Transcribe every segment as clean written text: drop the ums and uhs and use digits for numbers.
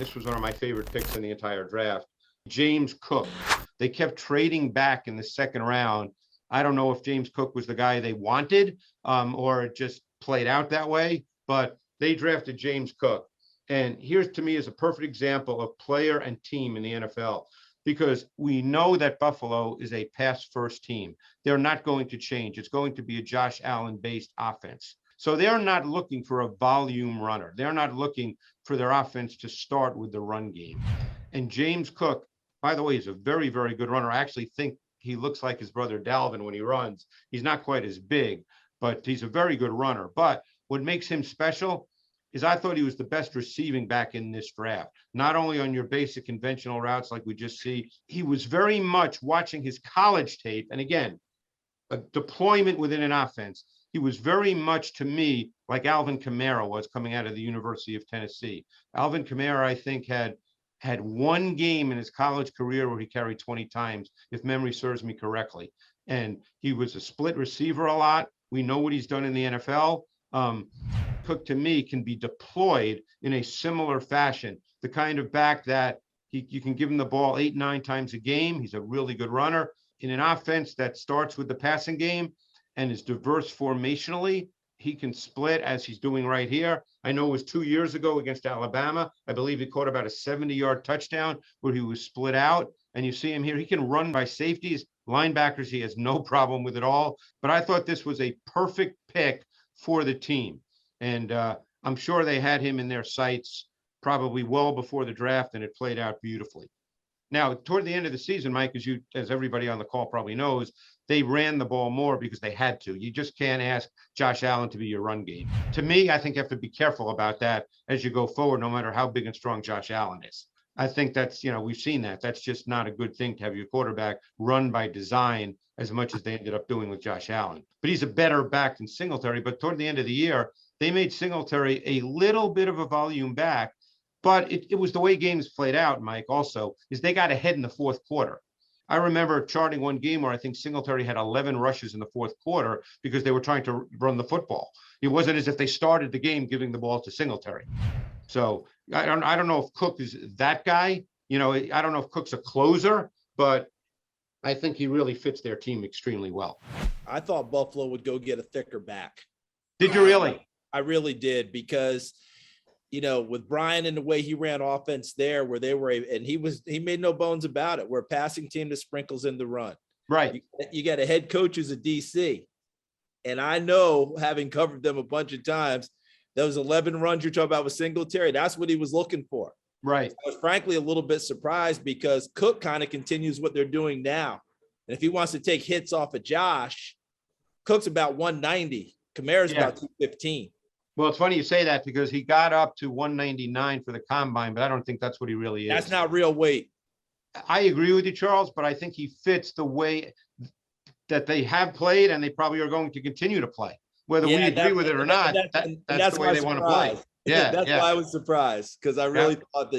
This was one of my favorite picks in the entire draft. James Cook. They kept trading back in the second round. I don't know if James Cook was the guy they wanted or it just played out that way, but they drafted James Cook. And here's, to me, is a perfect example of player and team in the NFL, because we know that Buffalo is a pass-first team. They're not going to change. It's going to be a Josh Allen-based offense. So they're not looking for a volume runner. They're not looking for their offense to start with the run game. And James Cook, by the way, is a very, very good runner. I actually think he looks like his brother Dalvin when he runs. He's not quite as big, but he's a very good runner. But what makes him special is I thought he was the best receiving back in this draft. Not only on your basic conventional routes like we just see, he was very much watching his college tape. And again, a deployment within an offense. He was very much, to me, like Alvin Kamara was coming out of the University of Tennessee. Alvin Kamara, I think, had one game in his college career where he carried 20 times, if memory serves me correctly. And he was a split receiver a lot. We know what he's done in the NFL. Cook, to me, can be deployed in a similar fashion. The kind of back that you can give him the ball 8-9 times a game. He's a really good runner. In an offense that starts with the passing game and is diverse formationally, he can split as he's doing right here. I know it was 2 years ago against Alabama. I believe he caught about a 70-yard touchdown where he was split out. And you see him here. He can run by safeties, linebackers. He has no problem with it all. But I thought this was a perfect pick for the team. And I'm sure they had him in their sights probably well before the draft, and it played out beautifully. Now, toward the end of the season, Mike, as everybody on the call probably knows, they ran the ball more because they had to. You just can't ask Josh Allen to be your run game. To me, I think you have to be careful about that as you go forward, no matter how big and strong Josh Allen is. I think that's, we've seen that. That's just not a good thing to have your quarterback run by design as much as they ended up doing with Josh Allen. But he's a better back than Singletary. But toward the end of the year, they made Singletary a little bit of a volume back. But it was the way games played out, Mike, also, is they got ahead in the fourth quarter. I remember charting one game where I think Singletary had 11 rushes in the fourth quarter because they were trying to run the football. It wasn't as if they started the game giving the ball to Singletary. So I don't know if Cook is that guy. I don't know if Cook's a closer, but I think he really fits their team extremely well. I thought Buffalo would go get a thicker back. Did you really? I really did, because with Brian and the way he ran offense there, where they were, and he made no bones about it. We're a passing team that sprinkles in the run. Right. You got a head coach who's a DC. And I know, having covered them a bunch of times, those 11 runs you're talking about with Singletary, that's what he was looking for. Right. I was frankly a little bit surprised because Cook kind of continues what they're doing now. And if he wants to take hits off of Josh, Cook's about 190. Kamara's about 215. Well, it's funny you say that because he got up to 199 for the combine, but I don't think that's what he really is. That's not real weight. I agree with you, Charles, but I think he fits the way that they have played and they probably are going to continue to play. Whether we agree with it or not, that's the way they want to play. Yeah, that's why I was surprised, because I really thought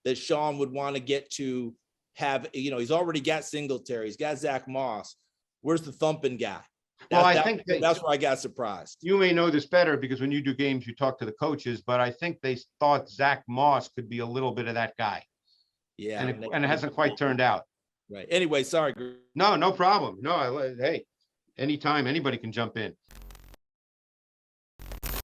that Sean would want to get to have, he's already got Singletary, he's got Zach Moss. Where's the thumping guy? I think that's where I got surprised. You may know this better because when you do games, you talk to the coaches, but I think they thought Zach Moss could be a little bit of that guy. Yeah. And it hasn't quite turned out. Right. Anyway, sorry. No problem. No, hey, anytime anybody can jump in.